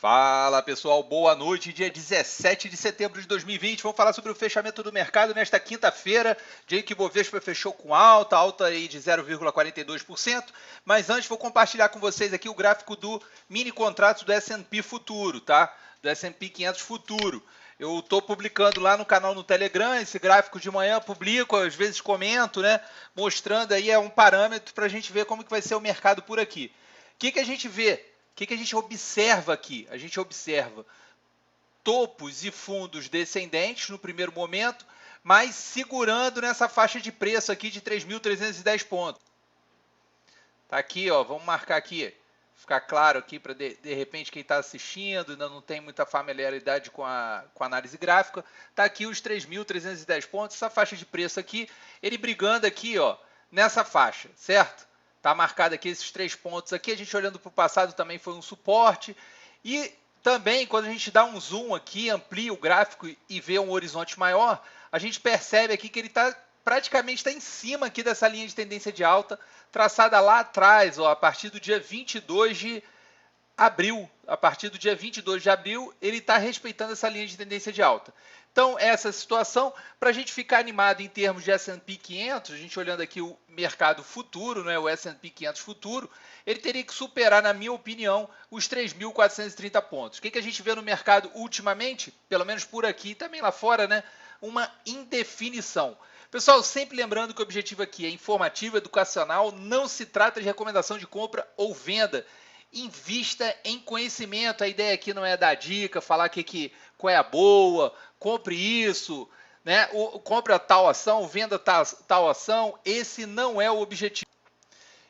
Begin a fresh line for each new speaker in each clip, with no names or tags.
Fala pessoal, boa noite, dia 17 de setembro de 2020, vamos falar sobre o fechamento do mercado nesta quinta-feira, dia que o Bovespa fechou com alta aí de 0,42%, mas antes vou compartilhar com vocês aqui o gráfico do mini contrato do S&P Futuro, tá? Do S&P 500 Futuro. Eu estou publicando lá no canal no Telegram, esse gráfico de manhã publico, às vezes comento, né? Mostrando aí um parâmetro para a gente ver como que vai ser o mercado por aqui. O que a gente vê? O que a gente observa aqui? A gente observa topos e fundos descendentes no primeiro momento, mas segurando nessa faixa de preço aqui de 3.310 pontos. Tá aqui, ó, vamos marcar aqui, ficar claro aqui para de repente quem está assistindo ainda não tem muita familiaridade com a análise gráfica. Tá aqui os 3.310 pontos, essa faixa de preço aqui, ele brigando aqui, ó, nessa faixa, certo? Está marcado aqui esses 3 pontos aqui, a gente olhando para o passado também foi um suporte. E também quando a gente dá um zoom aqui, amplia o gráfico e vê um horizonte maior, a gente percebe aqui que ele praticamente está em cima aqui dessa linha de tendência de alta, traçada lá atrás, ó, a partir do dia 22 de abril. A partir do dia 22 de abril, ele está respeitando essa linha de tendência de alta. Então, essa situação, para a gente ficar animado em termos de S&P 500, a gente olhando aqui o mercado futuro, né, o S&P 500 futuro, ele teria que superar, na minha opinião, os 3.430 pontos. O que a gente vê no mercado ultimamente, pelo menos por aqui e também lá fora, né, uma indefinição. Pessoal, sempre lembrando que o objetivo aqui é informativo, educacional, não se trata de recomendação de compra ou venda. Invista em conhecimento. A ideia aqui não é dar dica, falar qual é a boa, compre isso, né? Compre tal ação, venda tal ação. Esse não é o objetivo.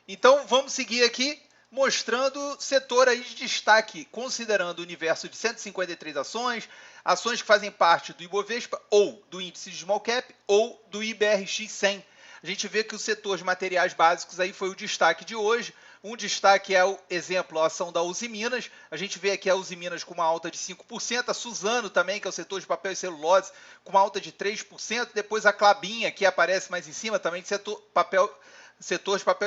Então vamos seguir aqui mostrando setor aí de destaque, considerando o universo de 153 ações, ações que fazem parte do Ibovespa ou do índice de Small Cap ou do IBRX 100. A gente vê que o setor de materiais básicos aí foi o destaque de hoje. Um destaque é o exemplo, a ação da Uzi Minas. A gente vê aqui a Uzi Minas com uma alta de 5%, a Suzano também, que é o setor de papel e celulose, com uma alta de 3%. Depois a Klabin, que aparece mais em cima, também de setor de papel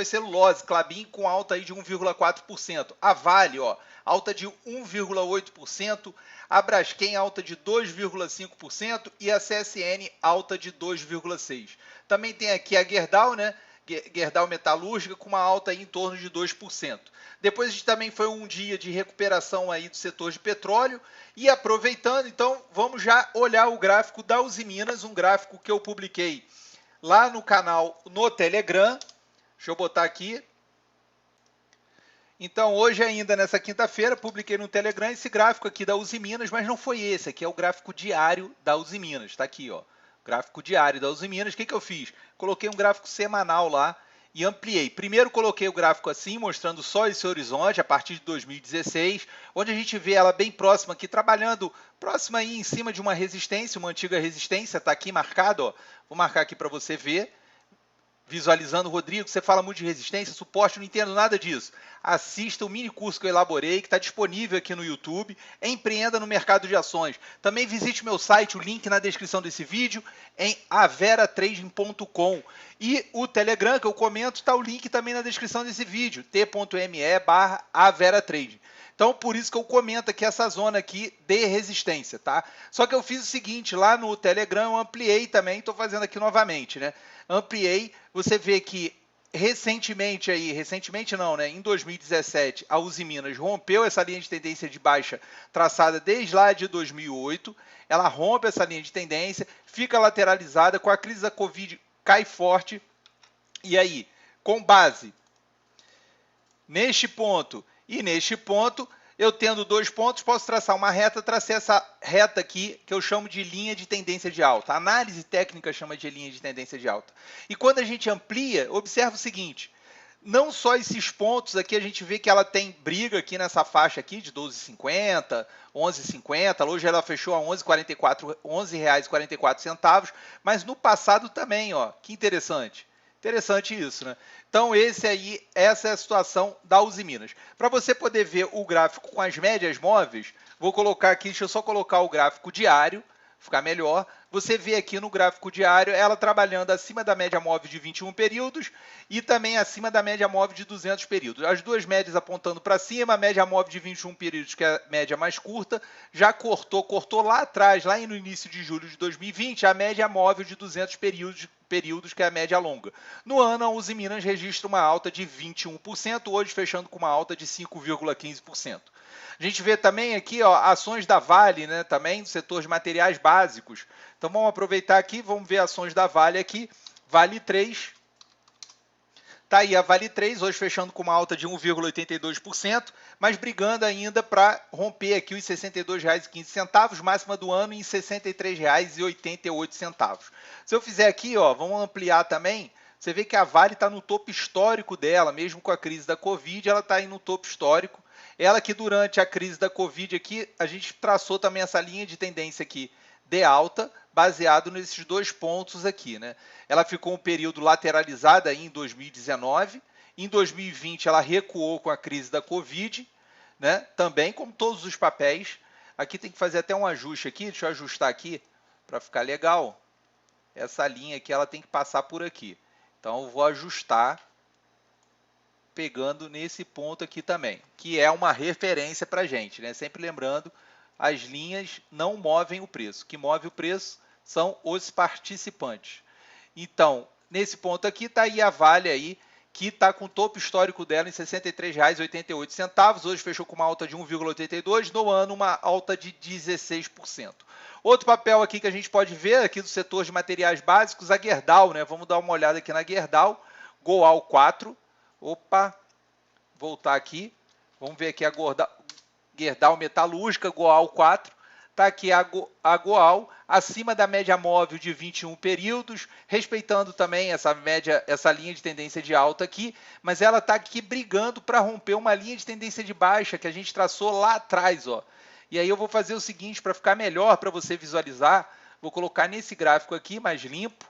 e celulose, Klabin com alta aí de 1,4%. A Vale, ó, alta de 1,8%, a Braskem alta de 2,5% e a CSN alta de 2,6%. Também tem aqui a Gerdau, né? Gerdau Metalúrgica com uma alta aí em torno de 2%. Depois a gente também foi um dia de recuperação aí do setor de petróleo e aproveitando, então vamos já olhar o gráfico da Uzi Minas, um gráfico que eu publiquei lá no canal no Telegram. Deixa eu botar aqui. Então, hoje ainda, nessa quinta-feira, publiquei no Telegram esse gráfico aqui da Uzi Minas, mas não foi esse, aqui é o gráfico diário da Uzi Minas, está aqui, ó. Gráfico diário da Uzi Minas. O que eu fiz? Coloquei um gráfico semanal lá e ampliei. Primeiro coloquei o gráfico assim, mostrando só esse horizonte a partir de 2016, onde a gente vê ela bem próxima aqui, trabalhando próxima aí em cima de uma resistência, uma antiga resistência, está aqui marcado, ó. Vou marcar aqui para você ver. Visualizando, Rodrigo, você fala muito de resistência, suporte, não entendo nada disso. Assista o mini curso que eu elaborei, que está disponível aqui no YouTube. Empreenda no mercado de ações. Também visite meu site, o link na descrição desse vídeo, em averatrading.com. E o Telegram, que eu comento, está o link também na descrição desse vídeo, t.me/averatrading. Então, por isso que eu comento aqui essa zona aqui de resistência, tá? Só que eu fiz o seguinte, lá no Telegram eu ampliei também, estou fazendo aqui novamente, né? Ampliei, você vê que recentemente não, né? Em 2017, a Uzi Minas rompeu essa linha de tendência de baixa traçada desde lá de 2008, ela rompe essa linha de tendência, fica lateralizada, com a crise da Covid cai forte, e aí, com base neste ponto e neste ponto, eu tendo 2 pontos, posso traçar uma reta, tracei essa reta aqui, que eu chamo de linha de tendência de alta. A análise técnica chama de linha de tendência de alta. E quando a gente amplia, observa o seguinte, não só esses pontos aqui, a gente vê que ela tem briga aqui nessa faixa aqui de 12,50, 11,50, hoje ela fechou a R$ 11,44, mas no passado também, ó, que interessante. Interessante isso, né? Então, essa é a situação da Uzi Minas. Para você poder ver o gráfico com as médias móveis, vou colocar aqui, deixa eu só colocar o gráfico diário, ficar melhor. você vê aqui no gráfico diário ela trabalhando acima da média móvel de 21 períodos e também acima da média móvel de 200 períodos. As duas médias apontando para cima, a média móvel de 21 períodos, que é a média mais curta, já cortou lá atrás, lá no início de julho de 2020, a média móvel de 200 períodos, que é a média longa. No ano, a Uzi Minas registra uma alta de 21%, hoje fechando com uma alta de 5,15%. A gente vê também aqui ações da Vale, né, também do setor de materiais básicos. Então vamos aproveitar aqui, vamos ver ações da Vale aqui. Vale 3. Tá aí a Vale 3, hoje fechando com uma alta de 1,82%, mas brigando ainda para romper aqui os R$ 62,15, máxima do ano em R$ 63,88. Se eu fizer aqui, vamos ampliar também, você vê que a Vale está no topo histórico dela, mesmo com a crise da Covid, ela está aí no topo histórico. Ela que durante a crise da Covid aqui, a gente traçou também essa linha de tendência aqui de alta, baseado nesses dois pontos aqui, né? Ela ficou um período lateralizada aí em 2019, em 2020 ela recuou com a crise da Covid, né? Também como todos os papéis. Aqui tem que fazer até um ajuste aqui, deixa eu ajustar aqui para ficar legal. Essa linha aqui ela tem que passar por aqui. Então eu vou ajustar pegando nesse ponto aqui também, que é uma referência para a gente, né? Sempre lembrando, as linhas não movem o preço. O que move o preço são os participantes. Então, nesse ponto aqui está aí a Vale aí, que está com o topo histórico dela em R$ 63,88. Hoje fechou com uma alta de 1,82%, no ano uma alta de 16%. Outro papel aqui que a gente pode ver aqui do setor de materiais básicos, a Gerdau, né? Vamos dar uma olhada aqui na Gerdau, Goal 4. Opa, voltar aqui. Vamos ver aqui a Gerdau Metalúrgica, Goal 4. Está aqui a Goal, acima da média móvel de 21 períodos, respeitando também essa linha de tendência de alta aqui, mas ela está aqui brigando para romper uma linha de tendência de baixa que a gente traçou lá atrás. E aí eu vou fazer o seguinte, para ficar melhor para você visualizar, vou colocar nesse gráfico aqui, mais limpo,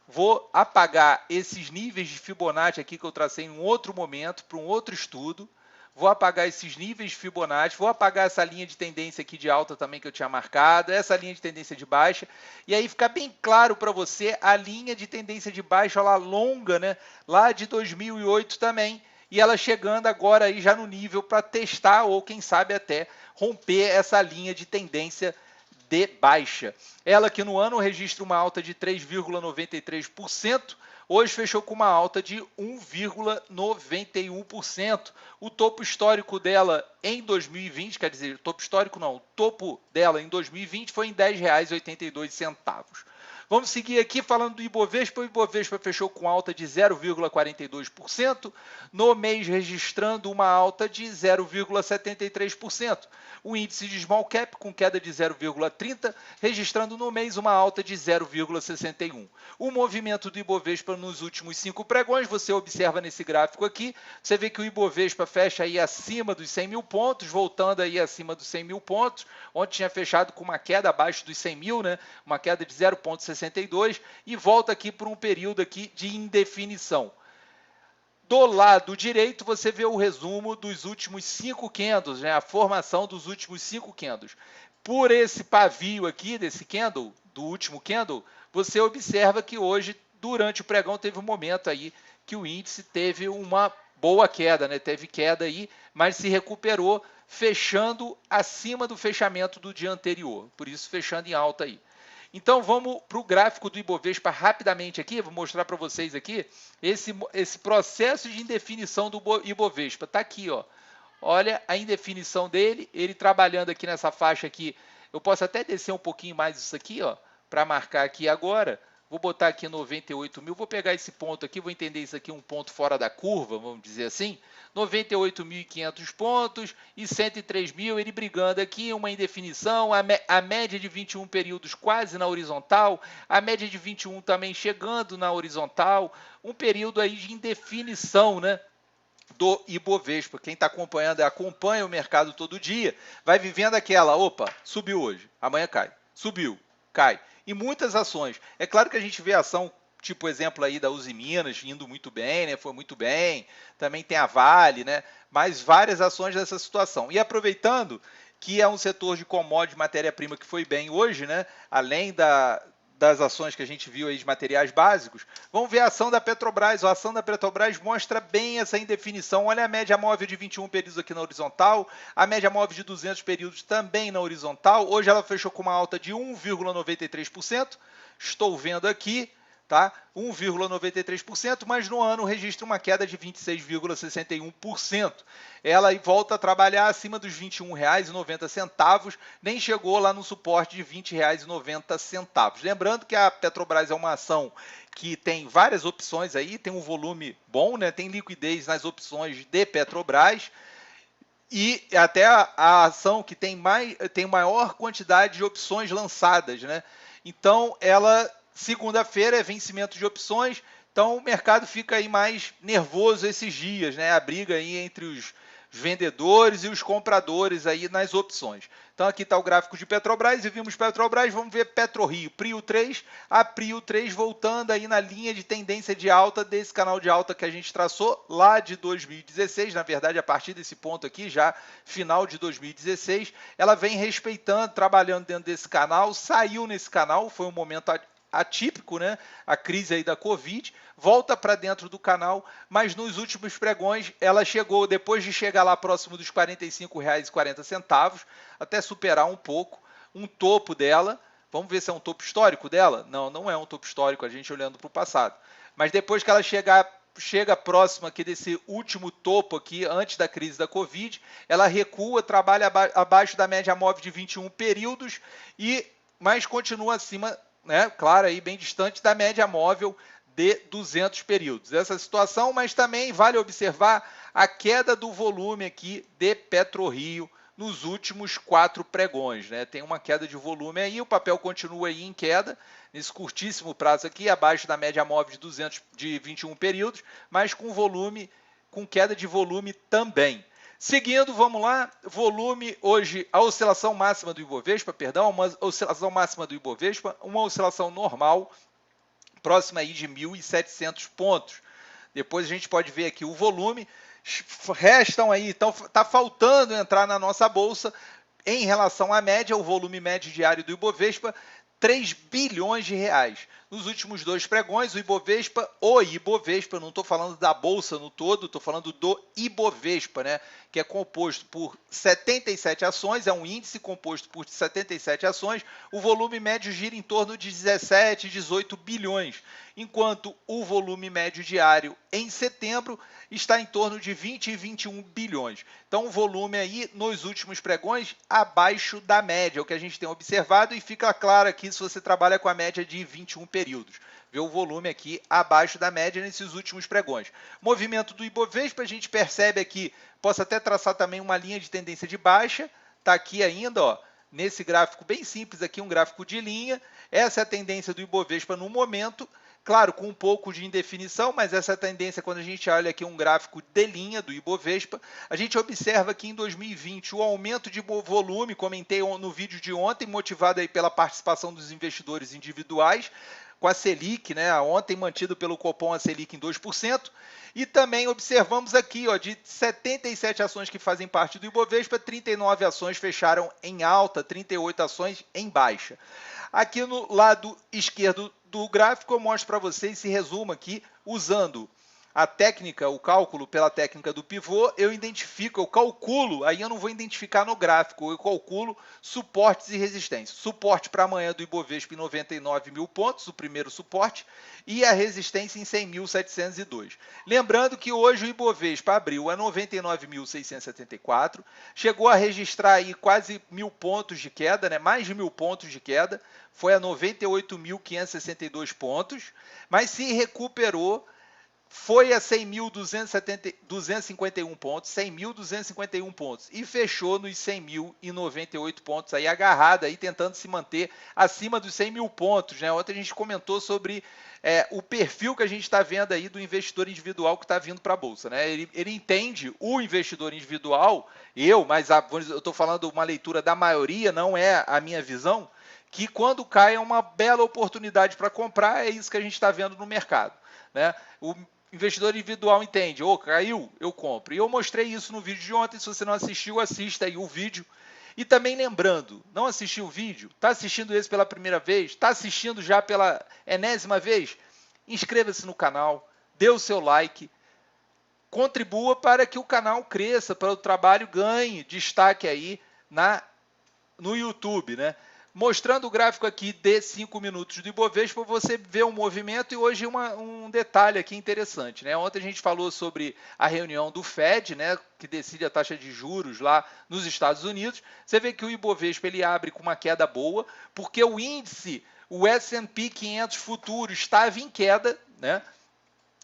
vou apagar esses níveis de Fibonacci aqui que eu tracei em um outro momento, para um outro estudo. Vou apagar esses níveis de Fibonacci, vou apagar essa linha de tendência aqui de alta também que eu tinha marcado, essa linha de tendência de baixa, e aí fica bem claro para você a linha de tendência de baixa lá longa, né? Lá de 2008 também, e ela chegando agora aí já no nível para testar ou quem sabe até romper essa linha de tendência de baixa. Ela que no ano registra uma alta de 3,93%, hoje fechou com uma alta de 1,91%. O topo histórico dela em 2020, quer dizer, topo histórico não, o topo dela em 2020 foi em R$ 10,82. Vamos seguir aqui falando do Ibovespa. O Ibovespa fechou com alta de 0,42%, no mês registrando uma alta de 0,73%. O índice de Small Cap com queda de 0,30%, registrando no mês uma alta de 0,61%. O movimento do Ibovespa nos últimos 5 pregões, você observa nesse gráfico aqui, você vê que o Ibovespa fecha aí acima dos 100 mil pontos, voltando aí acima dos 100 mil pontos, onde tinha fechado com uma queda abaixo dos 100 mil, né? Uma queda de 0,62, e volta aqui por um período aqui de indefinição. Do lado direito, você vê o resumo dos últimos 5 candles, né? A formação dos últimos 5 candles. Por esse pavio aqui, desse candle, do último candle, você observa que hoje, durante o pregão, teve um momento aí que o índice teve uma boa queda, né? Teve queda aí, mas se recuperou, fechando acima do fechamento do dia anterior. Por isso, fechando em alta aí. Então vamos para o gráfico do Ibovespa rapidamente aqui, vou mostrar para vocês aqui esse processo de indefinição do Ibovespa. Está aqui, olha a indefinição dele, ele trabalhando aqui nessa faixa aqui. Eu posso até descer um pouquinho mais isso aqui, para marcar aqui agora. Vou botar aqui 98 mil, vou pegar esse ponto aqui, vou entender isso aqui um ponto fora da curva, vamos dizer assim. 98.500 pontos e 103 mil, ele brigando aqui, uma indefinição, a média de 21 períodos quase na horizontal, a média de 21 também chegando na horizontal, um período aí de indefinição, né? Do Ibovespa. Quem está acompanhando, acompanha o mercado todo dia, vai vivendo aquela, opa, subiu hoje, amanhã cai, subiu, cai. E muitas ações. É claro que a gente vê ação, tipo exemplo aí da Uzi Minas, indo muito bem, né? Foi muito bem. Também tem a Vale, né? Mas várias ações dessa situação. E aproveitando que é um setor de commodity, matéria-prima que foi bem hoje, né? Além das ações que a gente viu aí de materiais básicos, vamos ver a ação da Petrobras. A ação da Petrobras mostra bem essa indefinição. Olha a média móvel de 21 períodos aqui na horizontal, a média móvel de 200 períodos também na horizontal. Hoje ela fechou com uma alta de 1,93%. Estou vendo aqui, tá? 1,93%, mas no ano registra uma queda de 26,61%. Ela volta a trabalhar acima dos R$ 21,90, nem chegou lá no suporte de R$ 20,90. Lembrando que a Petrobras é uma ação que tem várias opções aí, tem um volume bom, né? Tem liquidez nas opções de Petrobras, e até a ação que tem maior quantidade de opções lançadas, né? Então, ela, segunda-feira, é vencimento de opções, então o mercado fica aí mais nervoso esses dias, né? A briga aí entre os vendedores e os compradores aí nas opções. Então aqui está o gráfico de Petrobras, e vimos Petrobras, vamos ver PetroRio, Prio 3, a Prio 3 voltando aí na linha de tendência de alta desse canal de alta que a gente traçou lá de 2016, na verdade a partir desse ponto aqui, já final de 2016, ela vem respeitando, trabalhando dentro desse canal, saiu nesse canal, foi um momento atípico, né? A crise aí da Covid, volta para dentro do canal, mas nos últimos pregões ela chegou, depois de chegar lá próximo dos R$ 45,40, até superar um pouco, um topo dela. Vamos ver se é um topo histórico dela? Não, não é um topo histórico, a gente olhando para o passado. Mas depois que ela chega próximo aqui desse último topo aqui, antes da crise da Covid, ela recua, trabalha abaixo da média móvel de 21 períodos, mas continua acima, né, claro, aí bem distante da média móvel de 200 períodos. Essa situação, mas também vale observar a queda do volume aqui de PetroRio nos últimos 4 pregões, né? Tem uma queda de volume aí, o papel continua aí em queda, nesse curtíssimo prazo aqui, abaixo da média móvel de 21 períodos, mas com queda de volume também. Seguindo, vamos lá, volume hoje, a oscilação máxima do Ibovespa, uma oscilação máxima do Ibovespa, uma oscilação normal, próxima aí de 1.700 pontos. Depois a gente pode ver aqui o volume, restam aí, então está faltando entrar na nossa bolsa, em relação à média, o volume médio diário do Ibovespa, 3 bilhões de reais. Nos últimos 2 pregões, o Ibovespa, eu não estou falando da Bolsa no todo, estou falando do Ibovespa, né? Que é composto por 77 ações, é um índice composto por 77 ações, o volume médio gira em torno de 17, 18 bilhões, enquanto o volume médio diário em setembro está em torno de 20 e 21 bilhões. Então, o volume aí nos últimos pregões abaixo da média, é o que a gente tem observado, e fica claro aqui se você trabalha com a média de 21 períodos. Vê o volume aqui abaixo da média nesses últimos pregões. Movimento do Ibovespa, a gente percebe aqui, posso até traçar também uma linha de tendência de baixa, está aqui ainda, ó, nesse gráfico bem simples aqui, um gráfico de linha, essa é a tendência do Ibovespa no momento, claro, com um pouco de indefinição, mas essa tendência, quando a gente olha aqui um gráfico de linha do Ibovespa, a gente observa que em 2020 o aumento de volume, comentei no vídeo de ontem, motivado aí pela participação dos investidores individuais, com a Selic, né, ontem mantido pelo Copom a Selic em 2%, e também observamos aqui, ó, de 77 ações que fazem parte do Ibovespa, 39 ações fecharam em alta, 38 ações em baixa. Aqui no lado esquerdo do gráfico eu mostro para vocês esse resumo aqui, usando a técnica, o cálculo pela técnica do pivô, eu calculo, aí eu não vou identificar no gráfico, eu calculo suportes e resistências. Suporte para amanhã do Ibovespa em 99 mil pontos, o primeiro suporte, e a resistência em 100.702. Lembrando que hoje o Ibovespa abriu a 99.674, chegou a registrar aí quase 1.000 pontos de queda, né? Mais de 1.000 pontos de queda, foi a 98.562 pontos, mas se recuperou, foi a 100.251 pontos, 100.251 pontos, e fechou nos 100.098 pontos, aí agarrada, aí tentando se manter acima dos 100 mil pontos, né? Ontem a gente comentou sobre o perfil que a gente está vendo aí do investidor individual que está vindo para a Bolsa, né? Ele entende o investidor individual, mas eu estou falando uma leitura da maioria, não é a minha visão, que quando cai é uma bela oportunidade para comprar, é isso que a gente está vendo no mercado, né? O investidor individual entende, caiu, eu compro. E eu mostrei isso no vídeo de ontem, se você não assistiu, assista aí o vídeo. E também lembrando, não assistiu o vídeo? Está assistindo esse pela primeira vez? Está assistindo já pela enésima vez? Inscreva-se no canal, dê o seu like, contribua para que o canal cresça, para o trabalho ganhe destaque aí no YouTube, né? Mostrando o gráfico aqui de 5 minutos do Ibovespa, você vê o movimento e hoje um detalhe aqui interessante, né? Ontem a gente falou sobre a reunião do Fed, né, que decide a taxa de juros lá nos Estados Unidos. Você vê que o Ibovespa ele abre com uma queda boa, porque o índice, o S&P 500 futuro estava em queda, né?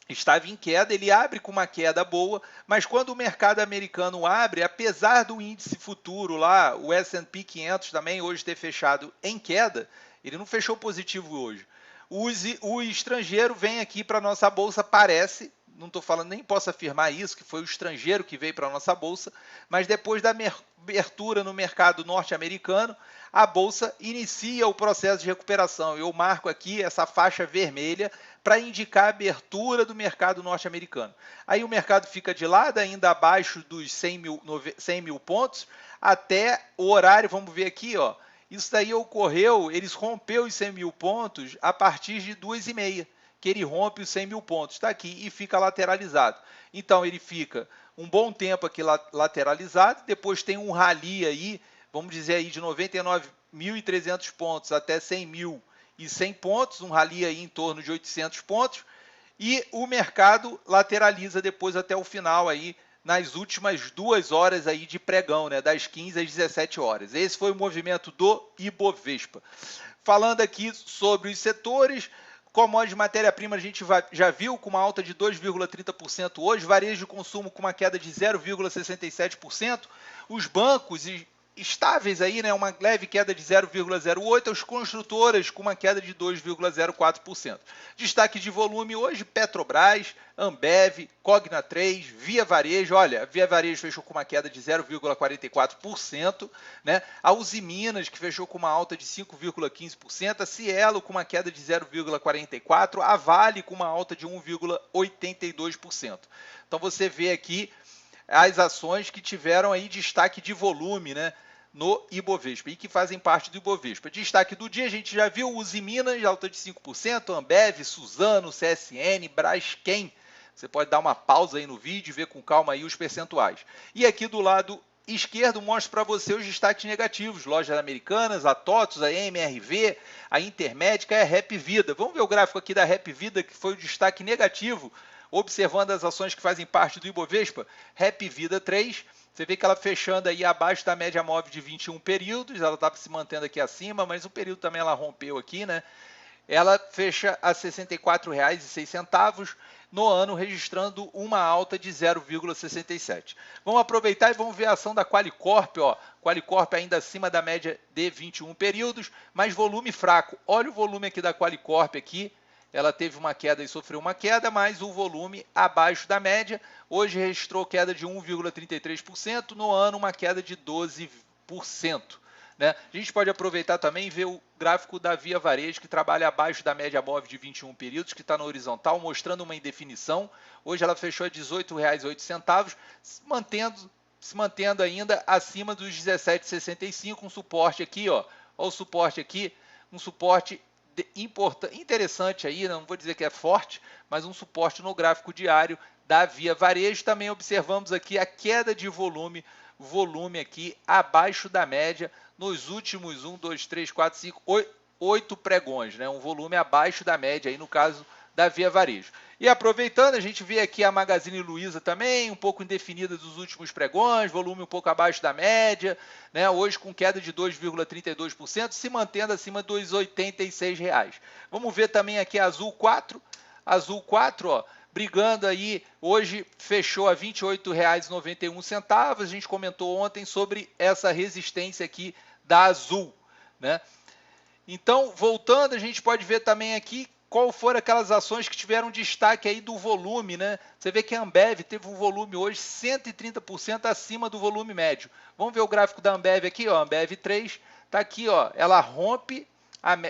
Estava em queda, ele abre com uma queda boa, mas quando o mercado americano abre, apesar do índice futuro lá, o S&P 500 também hoje ter fechado em queda, ele não fechou positivo hoje. O estrangeiro vem aqui para a nossa bolsa, parece, não estou falando, nem posso afirmar isso, que foi o estrangeiro que veio para a nossa bolsa, mas depois da abertura no mercado norte-americano, a bolsa inicia o processo de recuperação. Eu marco aqui essa faixa vermelha para indicar a abertura do mercado norte-americano. Aí o mercado fica de lado, ainda abaixo dos 100 mil pontos, até o horário, vamos ver aqui, ó. Isso daí ocorreu, eles rompeu os 100 mil pontos a partir de 2h30, que ele rompe os 100 mil pontos, está aqui e fica lateralizado. Então ele fica um bom tempo aqui lateralizado, depois tem um rally aí, vamos dizer aí de 99.300 pontos até 100.100 pontos, um rally aí em torno de 800 pontos, e o mercado lateraliza depois até o final aí, nas últimas 2 horas aí de pregão, né, das 15 às 17 horas. Esse foi o movimento do Ibovespa. Falando aqui sobre os setores, commodities de matéria-prima a gente já viu com uma alta de 2,30% hoje, varejo de consumo com uma queda de 0,67%, os bancos estáveis aí, né, uma leve queda de 0,08%, as construtoras com uma queda de 2,04%. Destaque de volume hoje, Petrobras, Ambev, Cogna 3, Via Varejo, olha, Via Varejo fechou com uma queda de 0,44%, né? A Uzi Minas, que fechou com uma alta de 5,15%, a Cielo com uma queda de 0,44%, a Vale com uma alta de 1,82%. Então você vê aqui as ações que tiveram aí destaque de volume, né, no Ibovespa e que fazem parte do Ibovespa. Destaque do dia, a gente já viu Uzi Minas, alta de 5%, Ambev, Suzano, CSN, Braskem. Você pode dar uma pausa aí no vídeo e ver com calma aí os percentuais. E aqui do lado esquerdo mostro para você os destaques negativos, lojas americanas, a TOTUS, a MRV, a Intermédica e a Rap Vida. Vamos ver o gráfico aqui da Rap Vida, que foi o destaque negativo, observando as ações que fazem parte do Ibovespa. Rap Vida 3, você vê que ela fechando aí abaixo da média móvel de 21 períodos, ela está se mantendo aqui acima, mas o período também ela rompeu aqui, né? Ela fecha a R$ 64,06 no ano, registrando uma alta de 0,67. Vamos aproveitar e vamos ver a ação da Qualicorp, ó. Qualicorp ainda acima da média de 21 períodos, mas volume fraco. Olha o volume aqui da Qualicorp aqui. Ela teve uma queda e sofreu uma queda, mas o volume abaixo da média. Hoje registrou queda de 1,33%, no ano uma queda de 12%. Né? A gente pode aproveitar também e ver o gráfico da Via Varejo, que trabalha abaixo da média móvel de 21 períodos, que está na horizontal, mostrando uma indefinição. Hoje ela fechou a R$ 18,08, se mantendo ainda acima dos 17,65, um suporte aqui, ó. Olha o suporte aqui, um suporte interessante aí, não vou dizer que é forte, mas um suporte no gráfico diário da Via Varejo. Também observamos aqui a queda de volume aqui abaixo da média nos últimos 8 pregões, né? Um volume abaixo da média aí no caso da Via Varejo. E aproveitando, a gente vê aqui a Magazine Luiza também, um pouco indefinida dos últimos pregões, volume um pouco abaixo da média, né? Hoje com queda de 2,32%, se mantendo acima dos R$ 86. Vamos ver também aqui a Azul 4, ó, brigando aí, hoje fechou a R$ 28,91, a gente comentou ontem sobre essa resistência aqui da Azul, né? Então, voltando, a gente pode ver também aqui qual foram aquelas ações que tiveram destaque aí do volume, né? Você vê que a Ambev teve um volume hoje 130% acima do volume médio. Vamos ver o gráfico da Ambev aqui, ó, Ambev 3, tá aqui, ó, ela rompe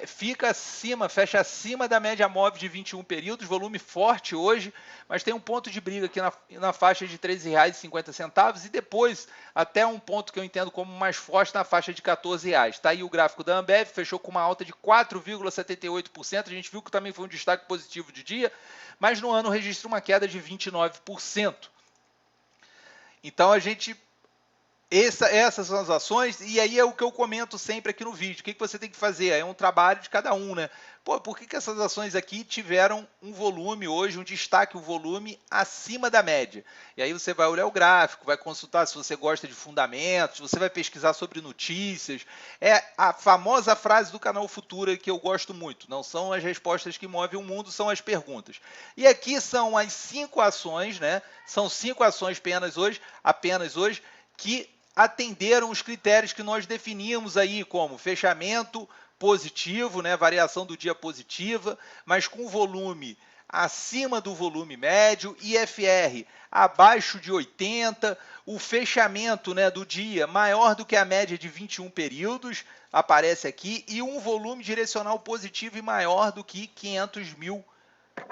fica acima, fecha acima da média móvel de 21 períodos, volume forte hoje, mas tem um ponto de briga aqui na faixa de R$ 13,50 e depois até um ponto que eu entendo como mais forte na faixa de R$ 14. Está aí o gráfico da Ambev, fechou com uma alta de 4,78%, a gente viu que também foi um destaque positivo de dia, mas no ano registra uma queda de 29%. Então a gente... Essas são as ações, e aí é o que eu comento sempre aqui no vídeo. O que você tem que fazer? É um trabalho de cada um, né? Pô, por que essas ações aqui tiveram um volume hoje, um destaque, um volume acima da média? E aí você vai olhar o gráfico, vai consultar se você gosta de fundamentos, você vai pesquisar sobre notícias. É a famosa frase do canal Futura que eu gosto muito. Não são as respostas que movem o mundo, são as perguntas. E aqui são as 5 ações, né? São 5 ações apenas hoje, que atenderam os critérios que nós definíamos aí como fechamento positivo, né, variação do dia positiva, mas com volume acima do volume médio, IFR abaixo de 80, o fechamento, né, do dia maior do que a média de 21 períodos, aparece aqui, e um volume direcional positivo e maior do que 500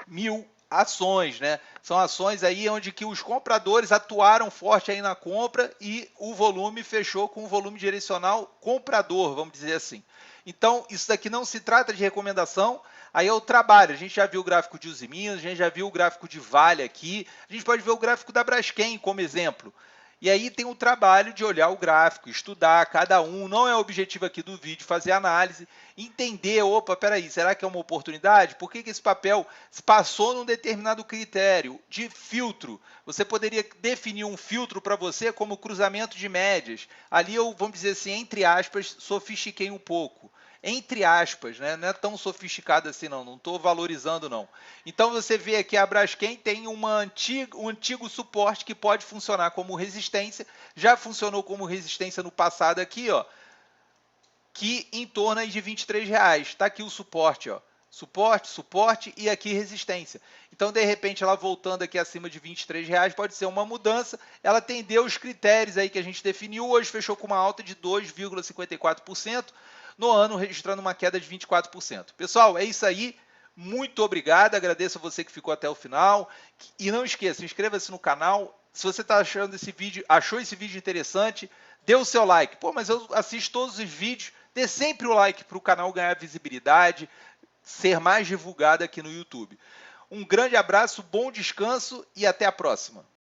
mil ações, né? São ações aí onde que os compradores atuaram forte aí na compra e o volume fechou com um volume direcional comprador, vamos dizer assim. Então, isso daqui não se trata de recomendação, aí é o trabalho. A gente já viu o gráfico de Usiminas, a gente já viu o gráfico de Vale aqui, a gente pode ver o gráfico da Braskem como exemplo. E aí tem o trabalho de olhar o gráfico, estudar cada um, não é o objetivo aqui do vídeo fazer análise, entender, opa, peraí, será que é uma oportunidade? Por que esse papel passou num determinado critério de filtro? Você poderia definir um filtro para você como cruzamento de médias. Ali eu, vamos dizer assim, entre aspas, sofistiquei um pouco. Entre aspas, né? Não é tão sofisticado assim não estou valorizando não. Então você vê aqui a Braskem tem um antigo suporte que pode funcionar como resistência, já funcionou como resistência no passado aqui, ó, que em torno de R$ 23. Está aqui o suporte, ó. Suporte e aqui resistência. Então, de repente, ela voltando aqui acima de R$ 23, pode ser uma mudança. Ela atendeu os critérios aí que a gente definiu. Hoje fechou com uma alta de 2,54%. No ano, registrando uma queda de 24%. Pessoal, é isso aí. Muito obrigado. Agradeço a você que ficou até o final. E não esqueça, inscreva-se no canal. Se você está achando achou esse vídeo interessante, dê o seu like. Pô, mas eu assisto todos os vídeos. Dê sempre o like para o canal ganhar visibilidade, ser mais divulgado aqui no YouTube. Um grande abraço, bom descanso e até a próxima.